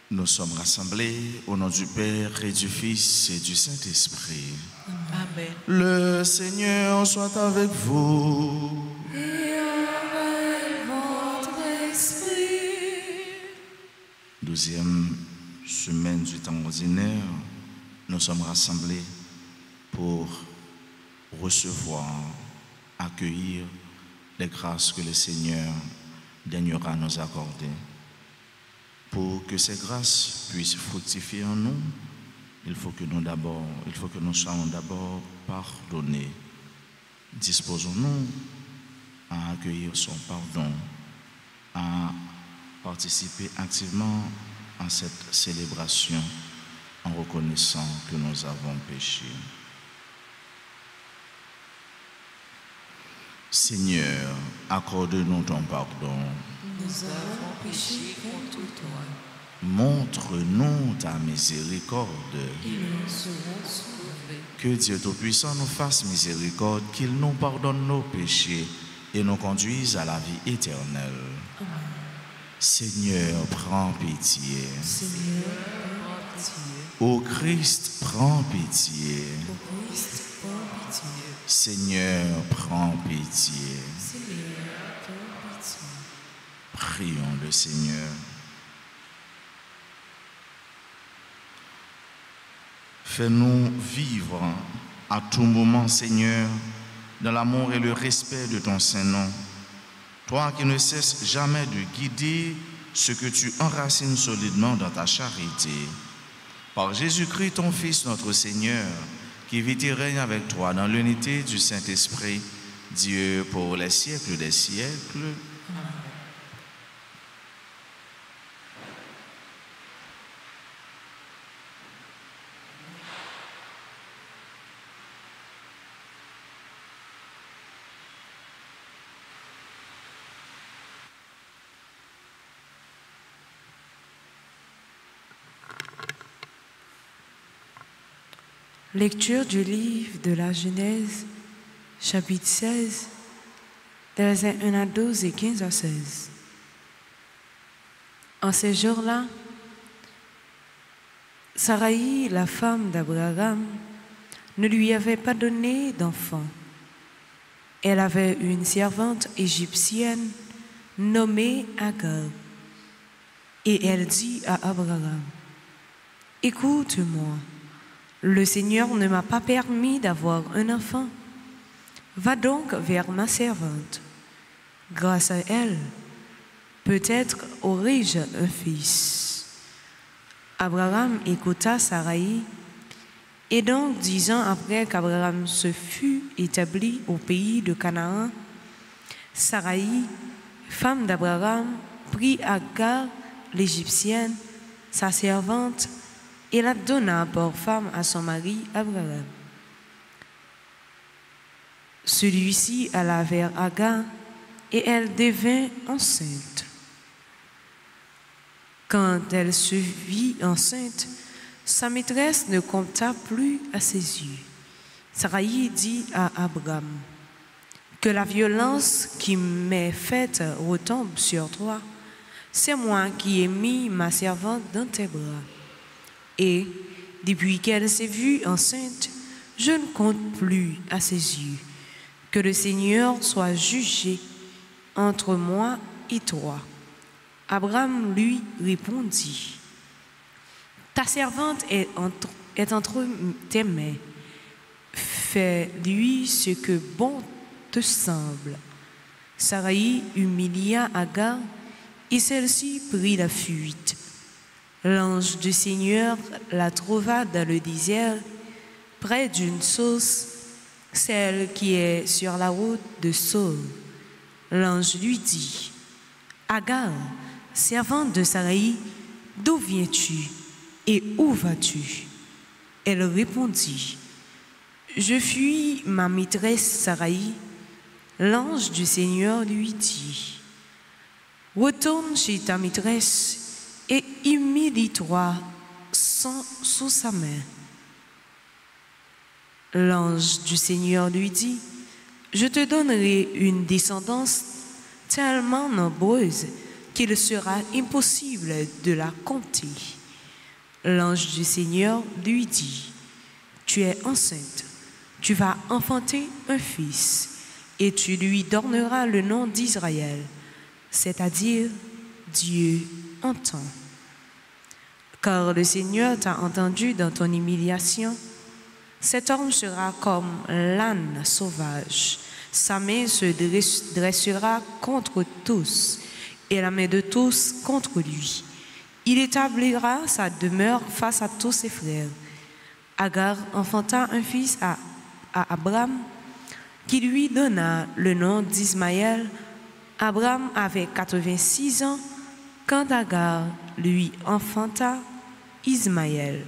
Nous sommes rassemblés au nom du Père et du Fils et du Saint-Esprit. Amen. Le Seigneur soit avec vous. Et avec votre esprit. 12e semaine du temps ordinaire, nous sommes rassemblés pour recevoir, accueillir les grâces que le Seigneur daignera nous accorder. Pour que ces grâces puissent fructifier en nous, il faut que nous soyons d'abord pardonnés. Disposons-nous à accueillir son pardon, à participer activement à cette célébration en reconnaissant que nous avons péché. Seigneur, accorde-nous ton pardon. Nous avons péché contre toi. Montre-nous ta miséricorde. Et nous serons sauvés. Que Dieu Tout-Puissant nous fasse miséricorde, qu'il nous pardonne nos péchés et nous conduise à la vie éternelle. Amen. Seigneur, prends pitié. Seigneur, prends pitié. Ô Christ, prends pitié. Ô Christ, prends pitié. Seigneur, prends pitié. Seigneur, prends pitié. Prions le Seigneur. Fais-nous vivre à tout moment, Seigneur, dans l'amour et le respect de ton Saint-Nom. Toi qui ne cesses jamais de guider ce que tu enracines solidement dans ta charité. Par Jésus-Christ, ton Fils, notre Seigneur, qui vit et règne avec toi dans l'unité du Saint-Esprit, Dieu pour les siècles des siècles. Amen. Lecture du livre de la Genèse, chapitre 16, versets 1 à 12 et 15 à 16. En ces jours-là, Saraï, la femme d'Abraham, ne lui avait pas donné d'enfant. Elle avait une servante égyptienne nommée Agar. Et elle dit à Abraham, « Écoute-moi. Le Seigneur ne m'a pas permis d'avoir un enfant. Va donc vers ma servante. Grâce à elle, peut-être aurai-je un fils. » Abraham écouta Saraï, et donc 10 ans après qu'Abraham se fut établi au pays de Canaan, Saraï, femme d'Abraham, prit Agar, l'Égyptienne, sa servante, et la donna pour femme à son mari Abraham. Celui-ci alla vers Agar et elle devint enceinte. Quand elle se vit enceinte, sa maîtresse ne compta plus à ses yeux. Saraï dit à Abraham, « Que la violence qui m'est faite retombe sur toi. C'est moi qui ai mis ma servante dans tes bras. Et, depuis qu'elle s'est vue enceinte, je ne compte plus à ses yeux. Que le Seigneur soit jugé entre moi et toi. » Abraham lui répondit, « Ta servante est entre tes mains. Fais-lui ce que bon te semble. » Saraï humilia Agar et celle-ci prit la fuite. L'ange du Seigneur la trouva dans le désert, près d'une source, celle qui est sur la route de Saul. L'ange lui dit, « Agar, servante de Saraï, d'où viens-tu et où vas-tu » Elle répondit, je fuis ma maîtresse Saraï. L'ange du Seigneur lui dit, retourne chez ta maîtresse et humilie-toi sous sa main. L'ange du Seigneur lui dit, je te donnerai une descendance tellement nombreuse qu'il sera impossible de la compter. L'ange du Seigneur lui dit, tu es enceinte, tu vas enfanter un fils et tu lui donneras le nom d'Israël, c'est-à-dire Dieu entend. Car le Seigneur t'a entendu dans ton humiliation. Cet homme sera comme l'âne sauvage. Sa main se dressera contre tous et la main de tous contre lui. Il établira sa demeure face à tous ses frères. Agar enfanta un fils à Abraham, qui lui donna le nom d'Ismaël. Abraham avait 86 ans quand Agar lui enfanta Ismaël.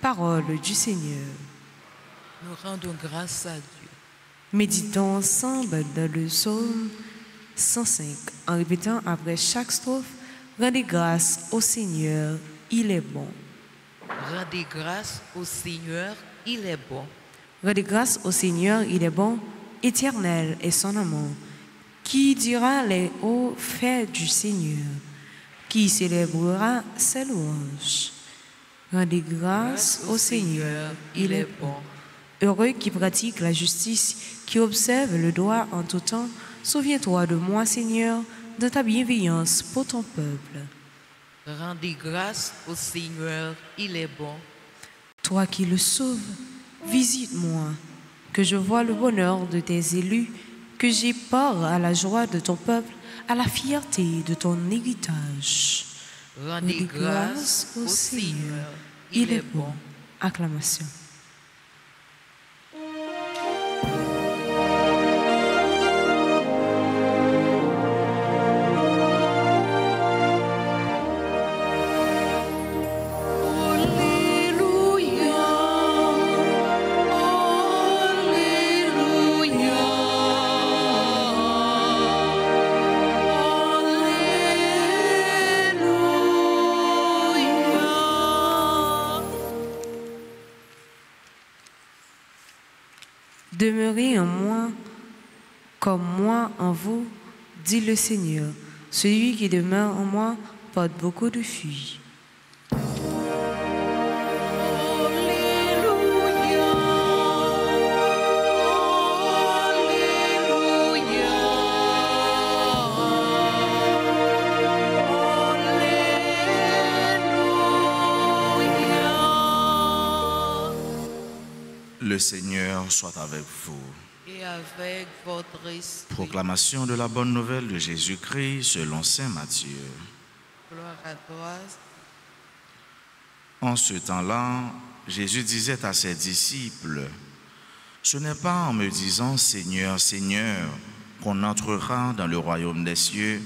Parole du Seigneur. Nous rendons grâce à Dieu. Méditons ensemble dans le psaume 105 en répétant après chaque strophe, rendez grâce au Seigneur, il est bon. Rendez grâce au Seigneur, il est bon. Rendez grâce au Seigneur, il est bon, éternel est son amour. Qui dira les hauts faits du Seigneur? Qui célébrera ses louanges? Rendez grâce au Seigneur, il est bon. Heureux qui pratique la justice, qui observe le droit en tout temps. Souviens-toi de moi, Seigneur, de ta bienveillance pour ton peuple. Rendez grâce au Seigneur, il est bon. Toi qui le sauves, visite-moi, que je vois le bonheur de tes élus, que j'ai part à la joie de ton peuple, à la fierté de ton héritage. Rendez grâce au Seigneur, il est bon. Acclamation. Demeurez en moi comme moi en vous, dit le Seigneur. Celui qui demeure en moi porte beaucoup de fruits. Le Seigneur soit avec vous. Et avec votre esprit. Proclamation de la bonne nouvelle de Jésus-Christ selon saint Matthieu. Gloire à toi. En ce temps-là, Jésus disait à ses disciples, « Ce n'est pas en me disant « Seigneur, Seigneur » qu'on entrera dans le royaume des cieux,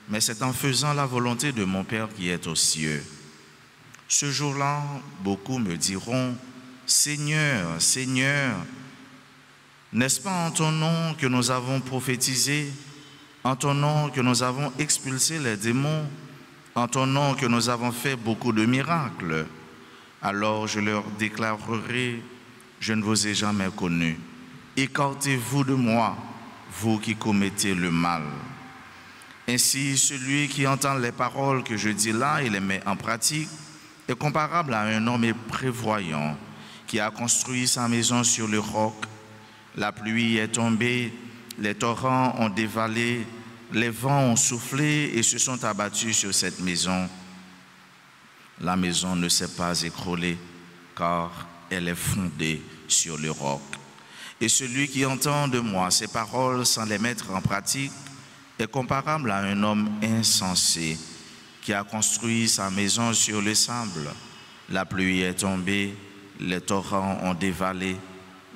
mais c'est en faisant la volonté de mon Père qui est aux cieux. Ce jour-là, beaucoup me diront, « Seigneur, Seigneur, n'est-ce pas en ton nom que nous avons prophétisé, en ton nom que nous avons expulsé les démons, en ton nom que nous avons fait beaucoup de miracles? Alors je leur déclarerai, je ne vous ai jamais connus. Écartez-vous de moi, vous qui commettez le mal. » Ainsi, celui qui entend les paroles que je dis là et les met en pratique est comparable à un homme prévoyant qui a construit sa maison sur le roc. La pluie est tombée, les torrents ont dévalé, les vents ont soufflé et se sont abattus sur cette maison. La maison ne s'est pas écroulée, car elle est fondée sur le roc. Et celui qui entend de moi ces paroles sans les mettre en pratique est comparable à un homme insensé qui a construit sa maison sur le sable. La pluie est tombée, les torrents ont dévalé,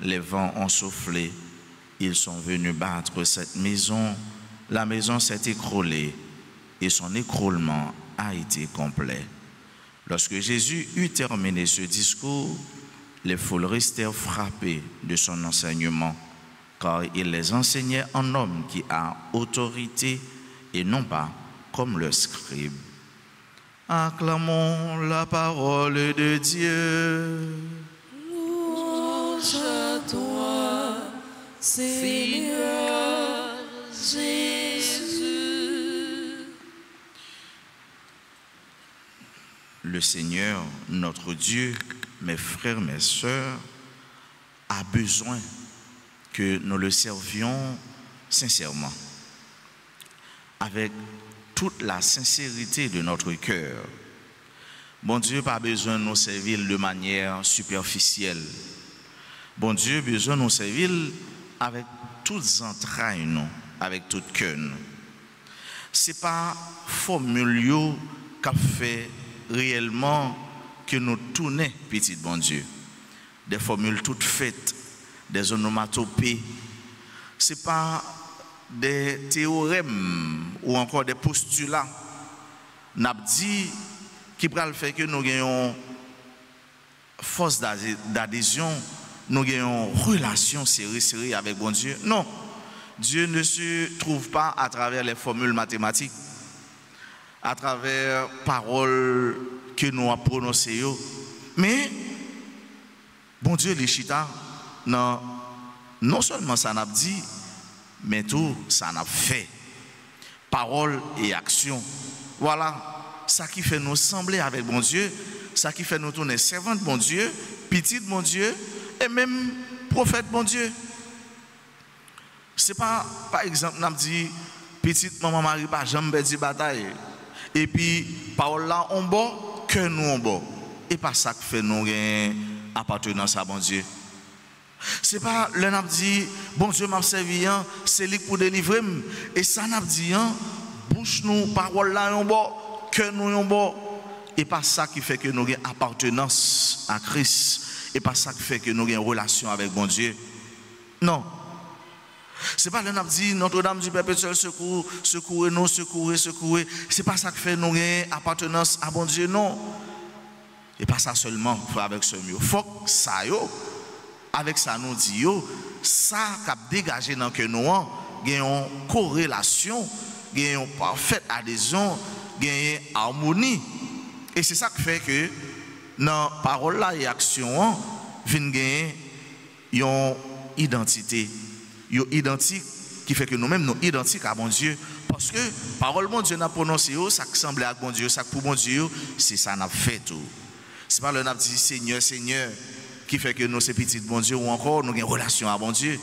les vents ont soufflé. Ils sont venus battre cette maison. La maison s'est écroulée et son écroulement a été complet. Lorsque Jésus eut terminé ce discours, les foules restèrent frappées de son enseignement, car il les enseignait en homme qui a autorité et non pas comme le scribe. Acclamons la parole de Dieu. Louange à toi, Seigneur Jésus. Le Seigneur, notre Dieu, mes frères, mes sœurs, a besoin que nous le servions sincèrement, avec toute la sincérité de notre cœur. Bon Dieu n'a pas besoin de nous servir de manière superficielle. Bon Dieu a besoin de nous servir avec toutes entrailles, nous, avec tout cœur. Ce n'est pas formule qu'a fait réellement que nous tournons petit bon Dieu. Des formules toutes faites, des onomatopées. Ce n'est pas des théorèmes ou encore des postulats. N'a dit qui va le faire que nous ayons force d'adhésion, nous ayons relation sérieuse avec bon Dieu. Non, Dieu ne se trouve pas à travers les formules mathématiques, à travers paroles que nous avons prononcées, mais bon Dieu, les chita, non seulement ça n'a dit, mais tout ça n'a fait. Parole et action. Voilà, ça qui fait nous sembler avec bon Dieu, ça qui fait nous tourner servante bon Dieu, petite bon Dieu, et même prophète bon Dieu. C'est pas, par exemple, n'a dit, petite maman Marie pas jamais dit bataille. Et puis, parole là, on boit, que nous on boit. Et pas ça qui fait nous appartenance à bon Dieu. C'est pas le n'a dit, bon Dieu m'a servi, c'est lui pour délivrer. Et ça n'a dit, bouche nous, parole là, on boit, que nous on boit. Et pas ça qui fait que nous avons appartenance à Christ. Et pas ça qui fait que nous avons une relation avec bon Dieu. Non. C'est pas le n'a dit Notre-Dame du Perpétuel secours, secourez-nous, secourez, secourez. C'est pas ça qui fait nous avons appartenance à bon Dieu, non. Et pas ça seulement, faut avec ce mieux. Faut que ça yo, avec ça nous dit yo, ça qui a dégagé dans que nous avons une corrélation, une parfaite adhésion, une harmonie. Et c'est ça qui fait que dans parole là et action, viennent gagner une identité. Une identique qui fait que nous-mêmes nous identiques à bon Dieu. Parce que parole bon Dieu n'a prononcé, ça qui semble à bon Dieu, ça pour bon Dieu, c'est ça n'a fait tout. C'est pas le n'a dit Seigneur, Seigneur, qui fait que nous c'est petit bon Dieu ou encore nous avons une relation à bon Dieu.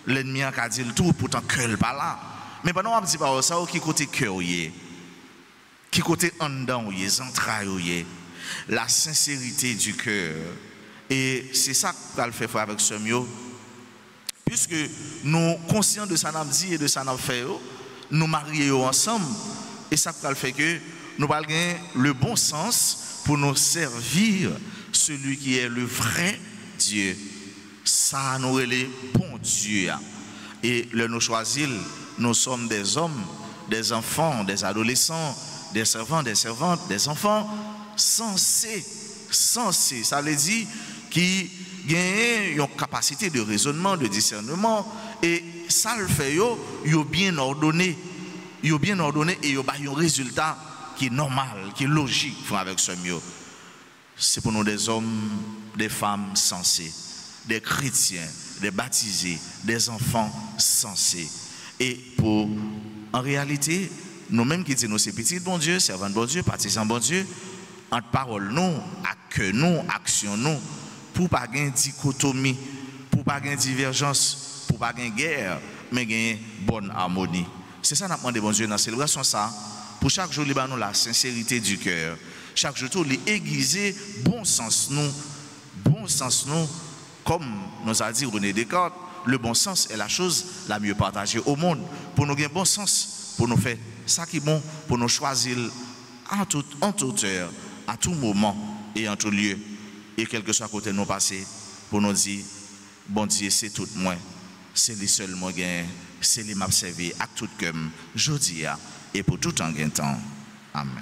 L'ennemi a dit le tout, pourtant cœur pas là. Mais pendant on dit pas ça, qui côté cœur qui côté en dedans, les entrailles, la sincérité du cœur. Et c'est ça qu'on va faire avec ce mieux. Puisque nous conscients de ça n'a dit et de ça n'a fait, nous marions ensemble. Et ça va faire que nous allons gagner le bon sens pour nous servir celui qui est le vrai Dieu. Ça nous est le bon Dieu. Et le nous choisir, nous sommes des hommes, des enfants, des adolescents, des servants, des servantes, des enfants sensés. Ça veut dire qui gagnent une capacité de raisonnement, de discernement. Et ça le fait, ils bien ordonné. Ils bien ordonné et ils ont un résultat qui est normal, qui est logique avec ce mieux. C'est pour nous des hommes, des femmes sensés, des chrétiens, des baptisés, des enfants sensés. Et pour, en réalité, nous-mêmes qui disons, nous c'est petit bon Dieu, servant bon Dieu, partisans bon Dieu, entre parole nous, que nous, action nous, pour pas gagner dichotomie, pour pas gagner divergence, pour pas gagner guerre, mais gagner bonne harmonie. C'est ça qu'on a demandé bon Dieu dans la célébration ça. Pour chaque jour, nous la sincérité du cœur. Chaque jour, les aiguiser bon sens nous, comme nous a dit René Descartes, le bon sens est la chose la mieux partagée au monde. Pour nous gagner bon sens, pour nous faire ça qui est bon, pour nous choisir en toute heure, à tout moment et en tout lieu. Et quel que soit côté nous passer, pour nous dire, bon Dieu, c'est tout moi, c'est lui seul moi gain, c'est lui m'a servi à tout comme je dis et pour tout en gain temps. Amen.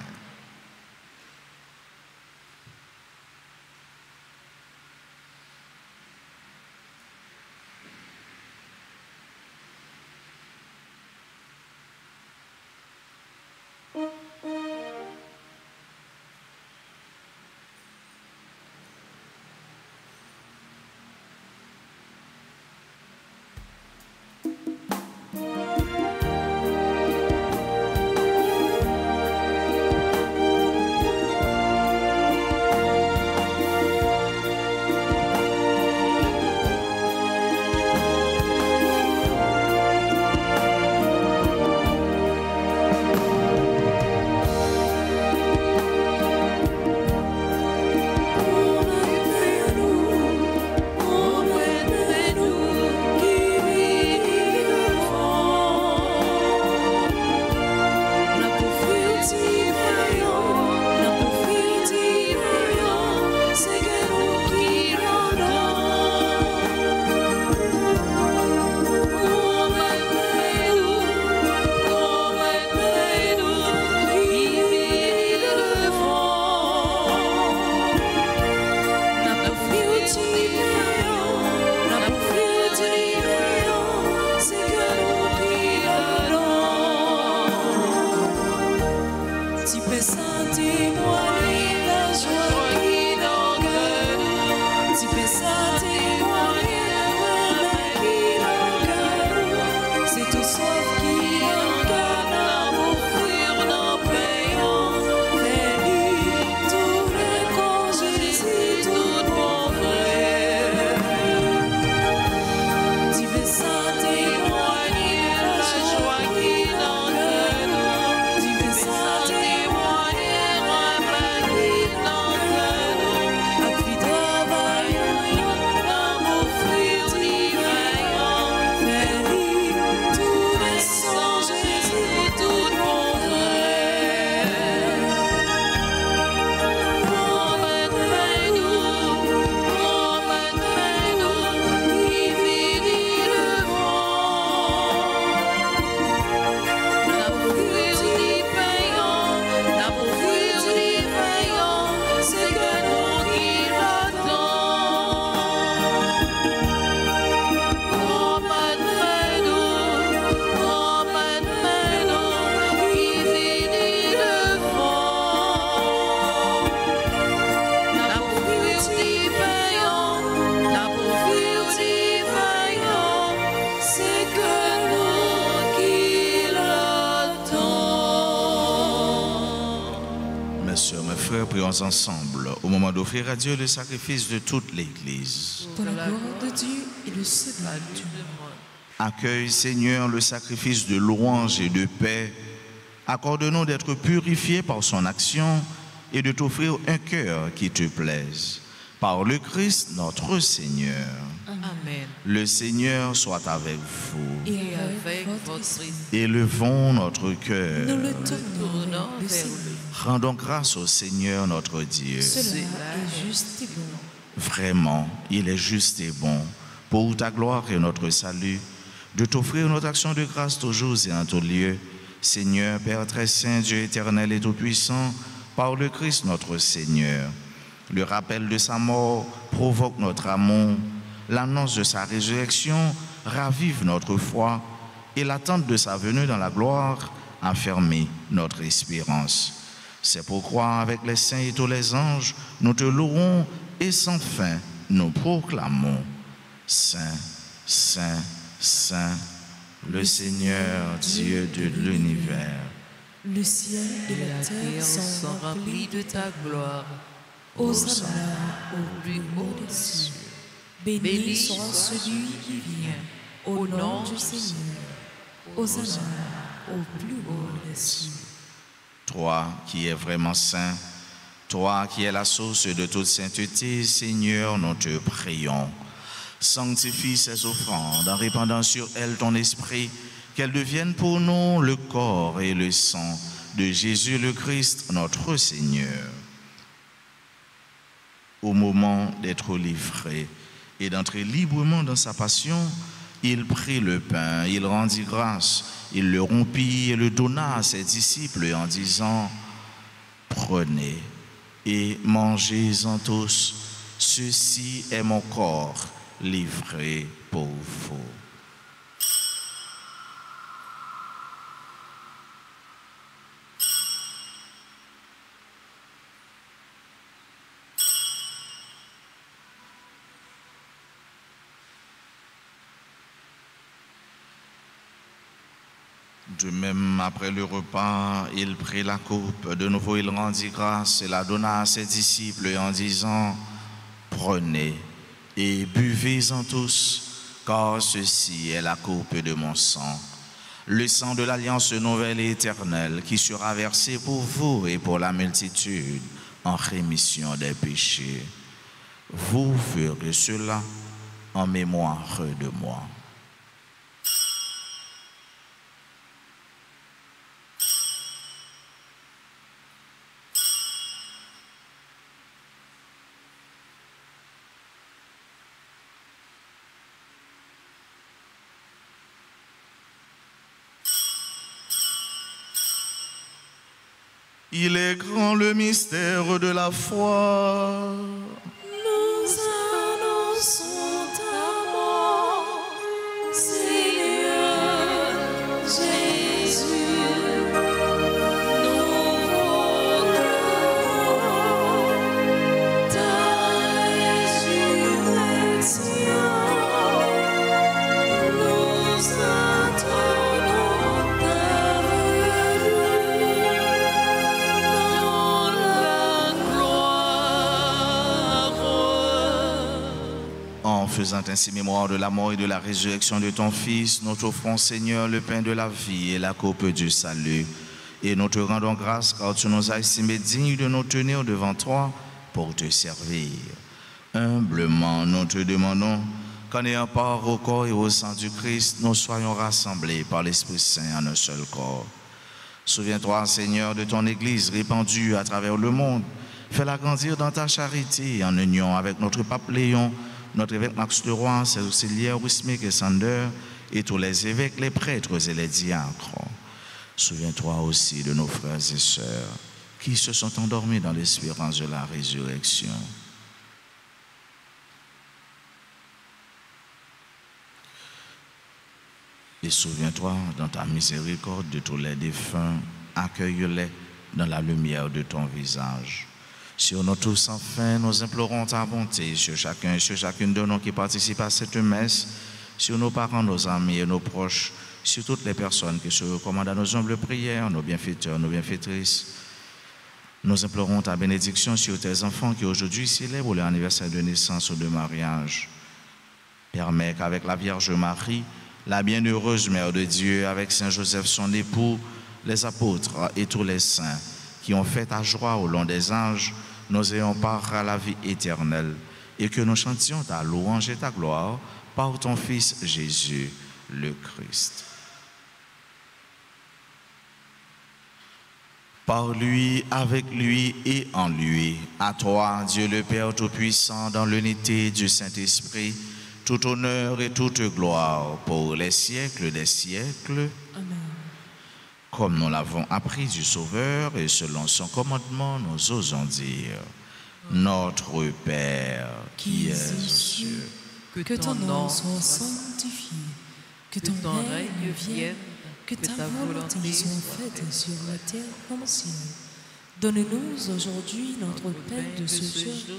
Prions ensemble au moment d'offrir à Dieu le sacrifice de toute l'Église. Pour la gloire de Dieu et le salut du monde. Accueille, Seigneur, le sacrifice de louange et de paix. Accorde-nous d'être purifiés par son action et de t'offrir un cœur qui te plaise. Par le Christ, notre Seigneur. Amen. Le Seigneur soit avec vous. Et avec votre esprit. Élevons notre cœur. nous le tournons Tournons vers le vers Seigneur. Rendons grâce au Seigneur notre Dieu. Cela est juste et bon. Vraiment, il est juste et bon, pour ta gloire et notre salut, de t'offrir notre action de grâce toujours et en tout lieu. Seigneur, Père très saint, Dieu éternel et tout-puissant, par le Christ notre Seigneur. Le rappel de sa mort provoque notre amour. L'annonce de sa résurrection ravive notre foi. Et l'attente de sa venue dans la gloire affermit notre espérance. C'est pourquoi, avec les saints et tous les anges, nous te louons et sans fin nous proclamons: Saint, Saint, Saint, le Seigneur Dieu de l'univers. Le ciel et la terre sont remplis de ta gloire. Hosanna au plus haut des cieux. Béni soit celui qui vient au nom du Seigneur. Hosanna au plus haut des cieux. Toi qui es vraiment saint, toi qui es la source de toute sainteté, Seigneur, nous te prions. Sanctifie ces offrandes en répandant sur elles ton esprit, qu'elles deviennent pour nous le corps et le sang de Jésus le Christ, notre Seigneur. Au moment d'être livré et d'entrer librement dans sa passion, il prit le pain, il rendit grâce, il le rompit et le donna à ses disciples en disant: Prenez et mangez-en tous, ceci est mon corps livré pour vous. De même, après le repas, il prit la coupe. De nouveau, il rendit grâce et la donna à ses disciples en disant: Prenez et buvez-en tous, car ceci est la coupe de mon sang, le sang de l'alliance nouvelle et éternelle qui sera versé pour vous et pour la multitude en rémission des péchés. Vous ferez cela en mémoire de moi. Il est grand le mystère de la foi. Nous annonçons ta mort, Seigneur Jésus. Nous proclamons ta résurrection. Nous attendons ta venue. En faisant ainsi mémoire de la mort et de la résurrection de ton Fils, nous t'offrons, Seigneur, le pain de la vie et la coupe du salut. Et nous te rendons grâce car tu nous as estimés dignes de nous tenir devant toi pour te servir. Humblement, nous te demandons qu'en ayant part au corps et au sang du Christ, nous soyons rassemblés par l'Esprit Saint en un seul corps. Souviens-toi, Seigneur, de ton Église répandue à travers le monde. Fais-la grandir dans ta charité en union avec notre pape Léon, notre évêque Max de Roy, ses auxiliaires Wismik et Sander, et tous les évêques, les prêtres et les diacres. Souviens-toi aussi de nos frères et sœurs qui se sont endormis dans l'espérance de la résurrection. Et souviens-toi dans ta miséricorde de tous les défunts, accueille-les dans la lumière de ton visage. Sur nous tous, enfin, nous implorons ta bonté sur chacun et sur chacune de nous qui participent à cette messe, sur nos parents, nos amis et nos proches, sur toutes les personnes qui se recommandent à nos humbles prières, nos bienfaiteurs, nos bienfaitrices, Nous implorons ta bénédiction sur tes enfants qui aujourd'hui célèbrent leur anniversaire de naissance ou de mariage. Permets qu'avec la Vierge Marie, la bienheureuse Mère de Dieu, avec Saint Joseph son époux, les apôtres et tous les saints qui ont fait ta joie au long des âges, nous ayons part à la vie éternelle et que nous chantions ta louange et ta gloire par ton Fils Jésus, le Christ. Par lui, avec lui et en lui, à toi, Dieu le Père Tout-Puissant, dans l'unité du Saint-Esprit, tout honneur et toute gloire pour les siècles des siècles. Amen. Comme nous l'avons appris du Sauveur et selon son commandement, nous osons dire: Notre Père qui es aux cieux, que ton nom soit sanctifié, que ton règne vienne, que ta volonté soit faite sur la terre comme au ciel. Donne-nous aujourd'hui notre pain de ce jour.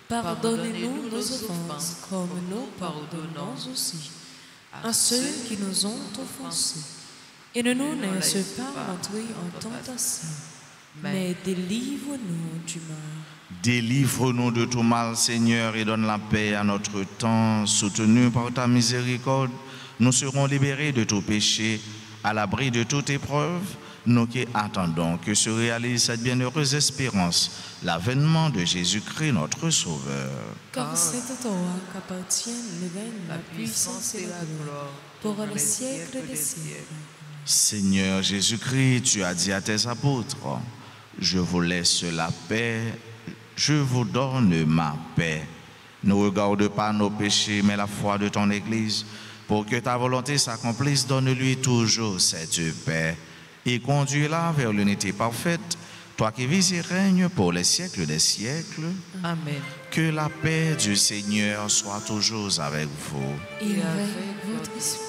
Pardonne-nous nos offenses, comme nous pardonnons aussi à ceux qui nous ont offensés. Et ne nous laisse pas entrer en tentation, mais délivre-nous du mal. Délivre-nous de tout mal, Seigneur, et donne la paix à notre temps. Soutenus par ta miséricorde, nous serons libérés de tout péché, à l'abri de toute épreuve, nous qui attendons que se réalise cette bienheureuse espérance, l'avènement de Jésus-Christ, notre Sauveur. Car c'est à toi qu'appartiennent le règne, la puissance et la gloire, pour les siècles des siècles. Seigneur Jésus-Christ, tu as dit à tes apôtres: je vous laisse la paix, je vous donne ma paix. Ne regarde pas nos péchés, mais la foi de ton Église. Pour que ta volonté s'accomplisse, donne-lui toujours cette paix et conduis-la vers l'unité parfaite, toi qui vis et règnes pour les siècles des siècles. Amen. Que la paix du Seigneur soit toujours avec vous. Et avec votre esprit.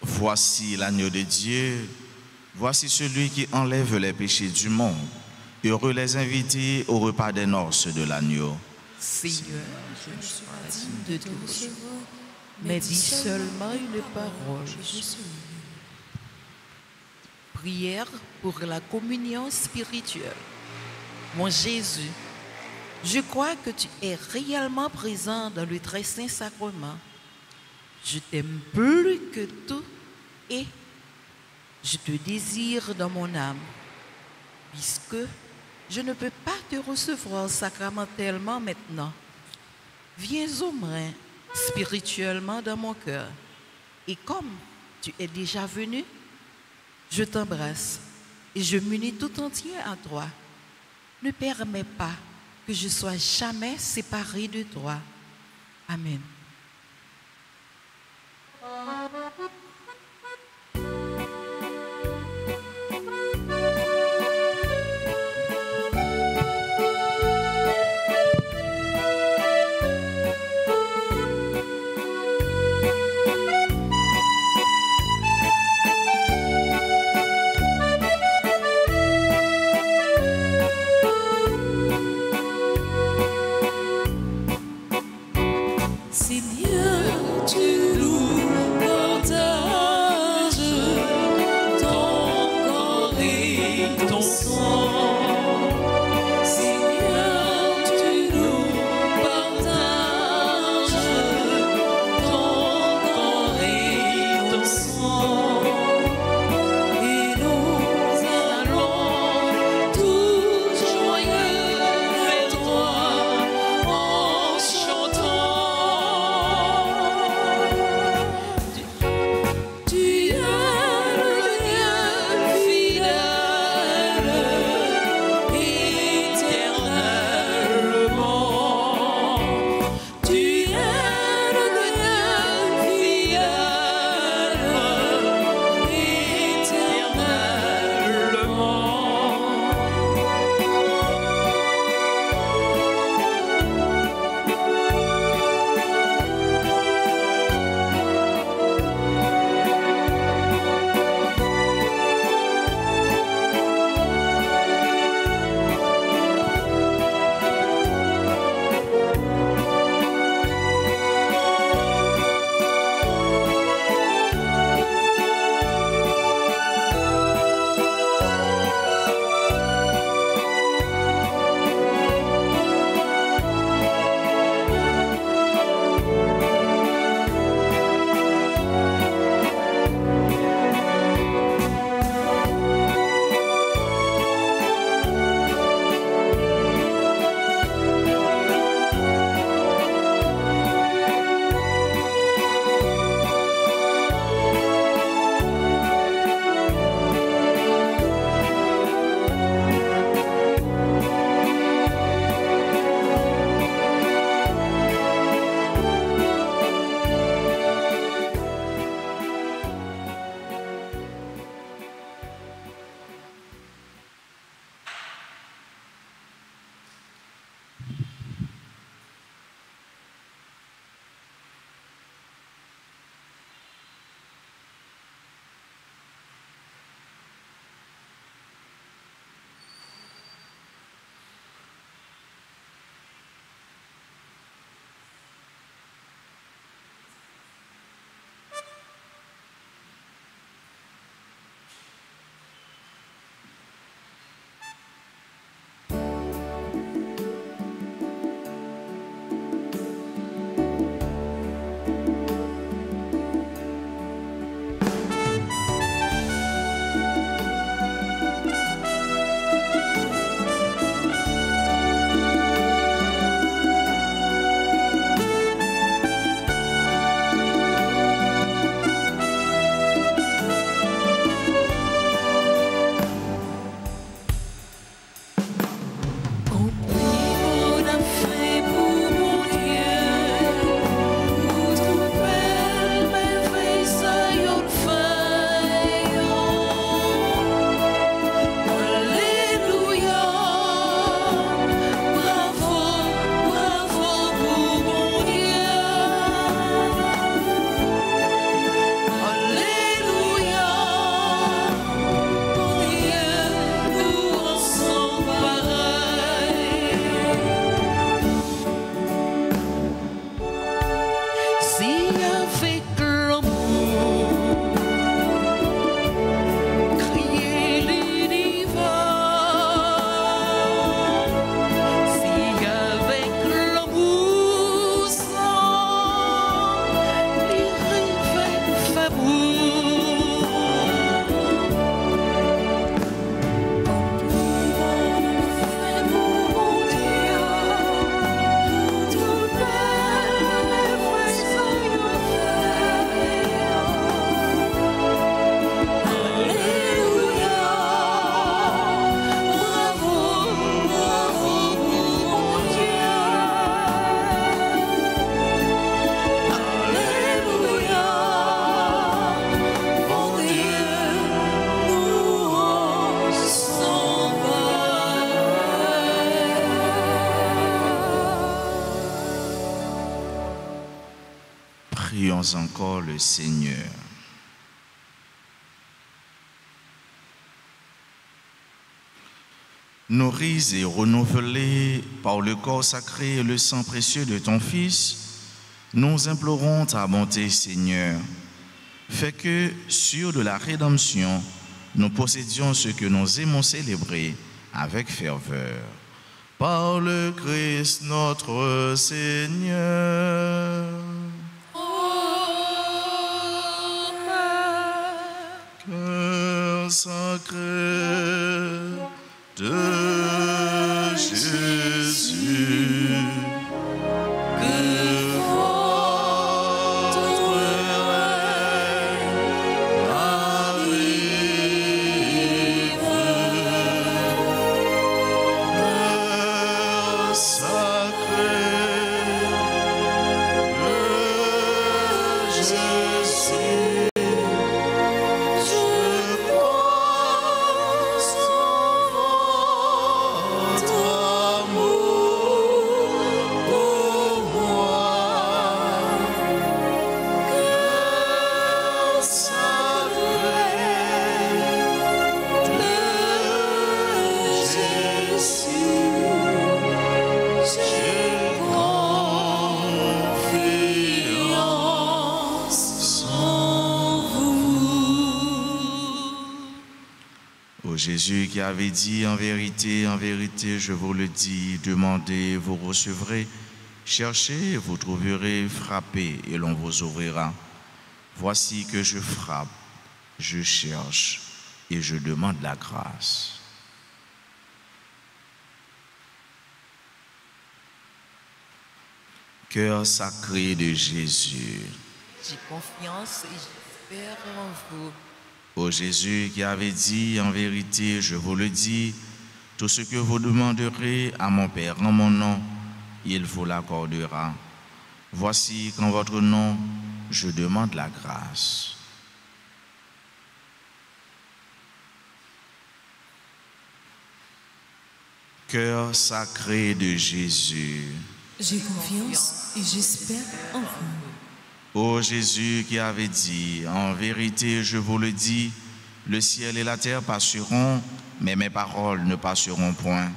Voici l'agneau de Dieu, voici celui qui enlève les péchés du monde. Heureux les invités au repas des noces de l'agneau. Seigneur, je ne suis pas digne de te recevoir, mais dis seulement une parole. Prière pour la communion spirituelle. Mon Jésus, je crois que tu es réellement présent dans le très saint sacrement. Je t'aime plus que tout et je te désire dans mon âme, puisque je ne peux pas te recevoir sacramentellement maintenant. Viens au moins spirituellement dans mon cœur. Et comme tu es déjà venu, je t'embrasse et je m'unis tout entier à toi. Ne permets pas que je sois jamais séparé de toi. Amen. louons encore le Seigneur. Nourris et renouvelés par le corps sacré et le sang précieux de ton Fils, nous implorons ta bonté, Seigneur. Fais que, sûrs de la rédemption, nous possédions ce que nous aimons célébrer avec ferveur. Par le Christ notre Seigneur. Cœur sacré de Jésus, que votre règne arrive. Cœur sacré de Jésus, Jésus qui avait dit en vérité, je vous le dis, demandez, vous recevrez, cherchez, vous trouverez, frappez et l'on vous ouvrira. Voici que je frappe, je cherche et je demande la grâce. Cœur sacré de Jésus, j'ai confiance et j'espère en vous. Ô Jésus qui avait dit en vérité, je vous le dis, tout ce que vous demanderez à mon Père en mon nom, il vous l'accordera. Voici qu'en votre nom, je demande la grâce. Cœur sacré de Jésus, j'ai confiance et j'espère en vous. Ô Jésus qui avait dit, en vérité, je vous le dis, le ciel et la terre passeront, mais mes paroles ne passeront point.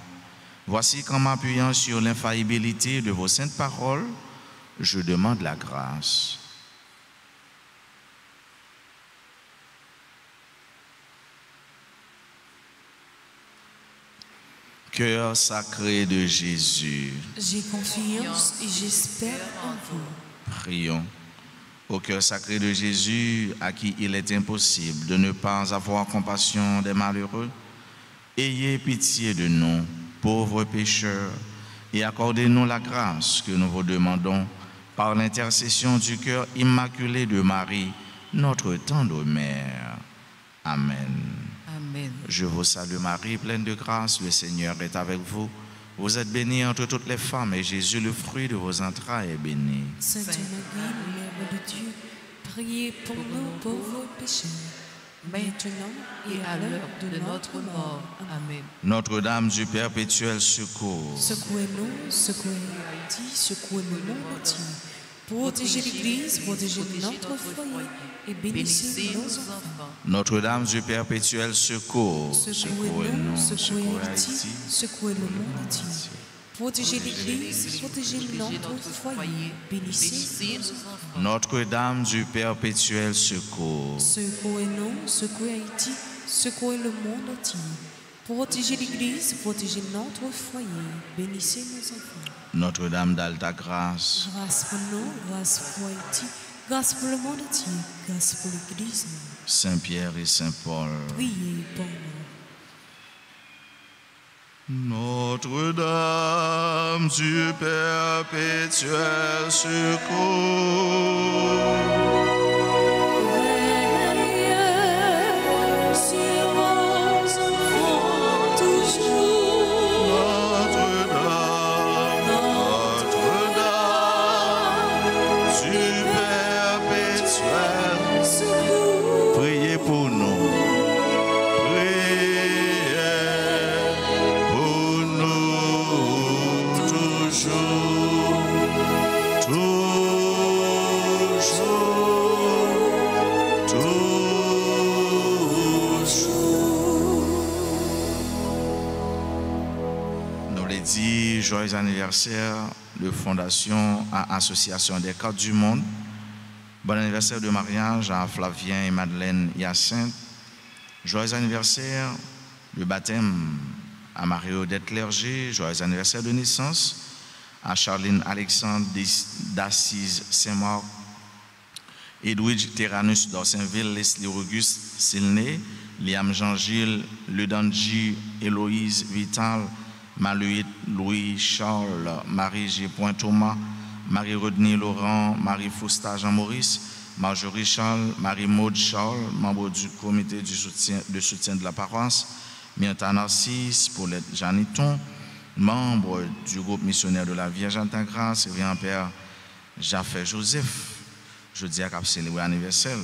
Voici qu'en m'appuyant sur l'infaillibilité de vos saintes paroles, je demande la grâce. Cœur sacré de Jésus, j'ai confiance et j'espère en vous. Prions. Au cœur sacré de Jésus, à qui il est impossible de ne pas avoir compassion des malheureux, ayez pitié de nous, pauvres pécheurs, et accordez-nous la grâce que nous vous demandons par l'intercession du cœur immaculé de Marie, notre tendre mère. Amen. Amen. Je vous salue Marie, pleine de grâce, le Seigneur est avec vous. Vous êtes bénie entre toutes les femmes, et Jésus, le fruit de vos entrailles, est béni. Sainte Marie, Mère de Dieu, priez pour nous pauvres pécheurs, maintenant et à l'heure de notre mort. Amen. Notre-Dame du perpétuel secours, Secouez-nous, secouez Haïti, secouez le monde entier. Protégez l'Église, protégez notre foyer et bénissez nos enfants. Notre-Dame du perpétuel secours, Secouez-nous, secouez Haïti, secouez le monde entier. Protégez l'Église, protégez notre foyer, bénissez nos enfants. Notre-Dame du perpétuel secours, Secouez-nous, secouez Haïti, secouez le monde entier. Protégez l'Église, protégez notre foyer, bénissez nos enfants. Notre-Dame d'Alta Grâce, Grâce pour nous, grâce pour Haïti, grâce pour le monde entier, grâce pour l'Église. Saint-Pierre et Saint-Paul, Priez pour nous. Notre-Dame du perpétuel secours, priez pour nous. Priez pour nous toujours. Nous l'ai dit, joyeux anniversaire de Fondation à Association des Cadres du Monde. Bon anniversaire de mariage à Flavien et Madeleine Hyacinthe. Joyeux anniversaire de baptême à Marie-Odette Clerget. Joyeux anniversaire de naissance à Charline Alexandre d'Assise Saint-Marc. Edwidge Terranus d'Orsainville, Leslie Auguste Silné, Liam Jean-Gilles, Ledanji, Héloïse Vital, Maluit Louis Charles, Marie G. Thomas, Marie-Rodney Laurent, Marie-Fausta Jean-Maurice, Marjorie Charles, Marie-Maude Charles, membre du comité de soutien de la paroisse, Myrta Narcisse, Paulette Janiton, membre du groupe missionnaire de la Vierge Alta-Grâce, révérend Père Jaffer Joseph. Je dis à cap célébrer l'anniversaire.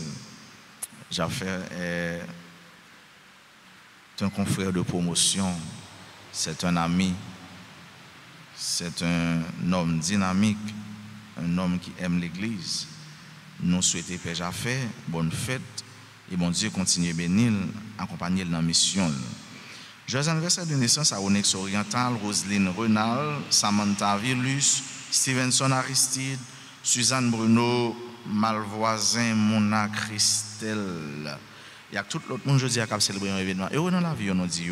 Jaffer est un confrère de promotion, c'est un ami, c'est un homme dynamique, un homme qui aime l'Église. Nous souhaitons Père Jaffer bonne fête et bon Dieu continue à bénir, accompagner dans la mission. Joyeux anniversaire de naissance à Onyx Oriental, Roselyne Renal, Samantha Vilus, Stevenson Aristide, Suzanne Bruno, Malvoisin Mona Christelle. Il y a tout l'autre monde jeudi à célébrer un événement. Et dans la vie, on nous dit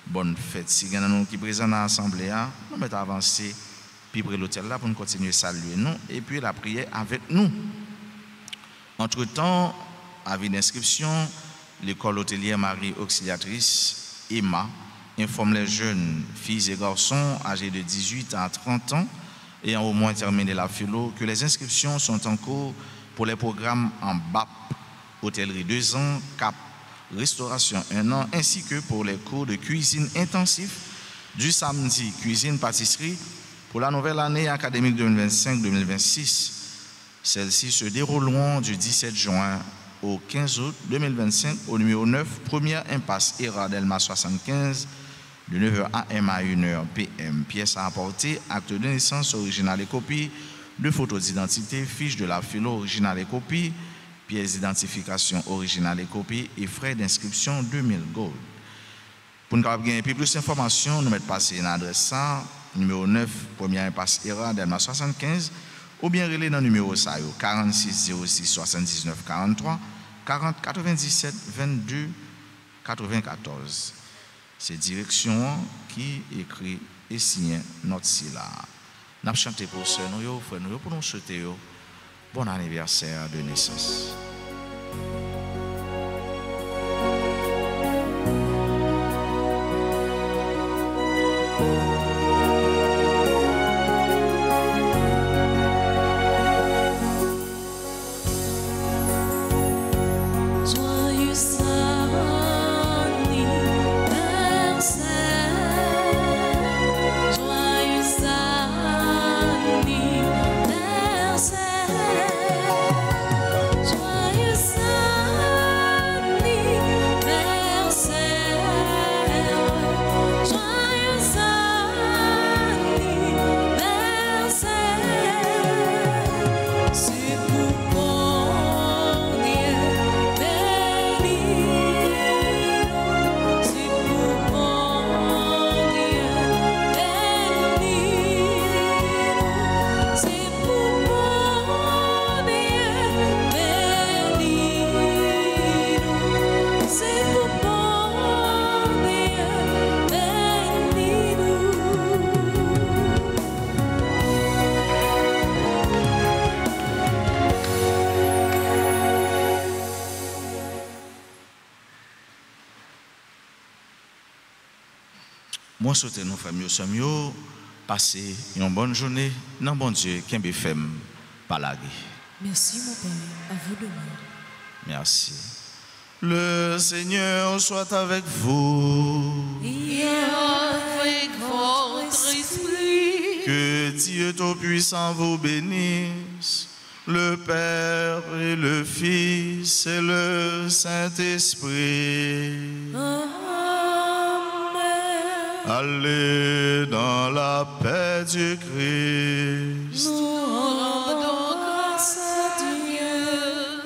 bonne fête. Si il y a nous qui présent dans l'assemblée, nous mettons avancer, puis près l'hôtel là pour nous continuer à saluer nous et puis la prière avec nous. Entre-temps, avis d'inscription, l'école hôtelière Marie Auxiliatrice, Emma, informe les jeunes filles et garçons âgés de 18 à 30 ans ayant au moins terminé la philo que les inscriptions sont en cours pour les programmes en BAP, hôtellerie 2 ans, CAP, restauration 1 an, ainsi que pour les cours de cuisine intensif du samedi, cuisine-pâtisserie pour la nouvelle année académique 2025-2026. Celles-ci se dérouleront du 17 juin au 15 août 2025 au numéro 9, première impasse Era Delma 75, de 9h AM à 1h PM. Pièces à apporter, acte de naissance original et copie, de photos d'identité, fiche de la philo originale et copie, pièces d'identification originale et copie et frais d'inscription 2000 gold. Pour nous gagner plus d'informations, nous mettons passer une adresse ça, numéro 9, première impasse Era Delma 75, ou bien relais dans le numéro 46 06 79 43 40 97 22 94. C'est direction qui écrit et signe notre là. Nous chanté pour ce nous, frère nous, pour nous souhaiter bon anniversaire de naissance. Moi, je souhaite nous faire mieux, passer une bonne journée dans bon Dieu, qui est fait par la vie. Merci, mon Père, à vous de même. Merci. Le Seigneur soit avec vous. Et avec votre esprit. Que Dieu Tout-Puissant vous bénisse, le Père et le Fils et le Saint-Esprit. Amen. Allez dans la paix du Christ. Nous rendons grâce à Dieu.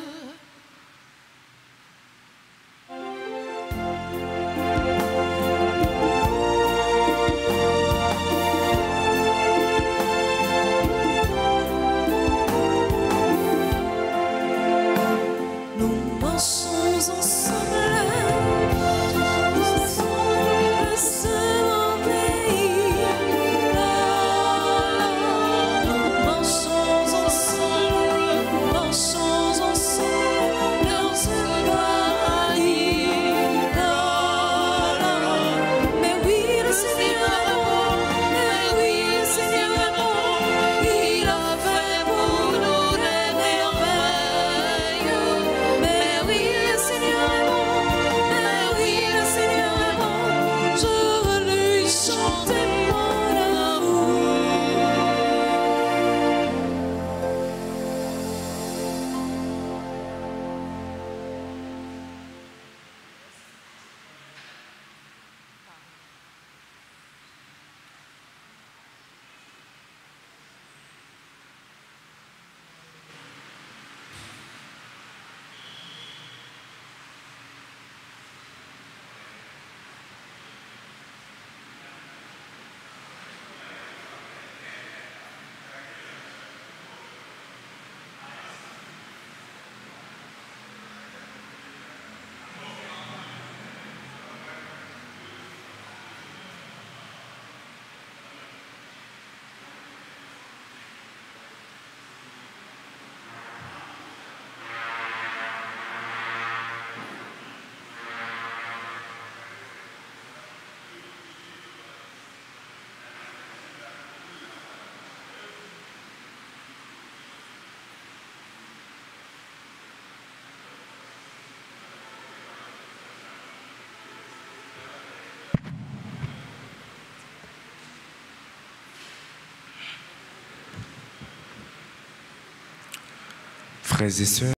Frères et sœurs,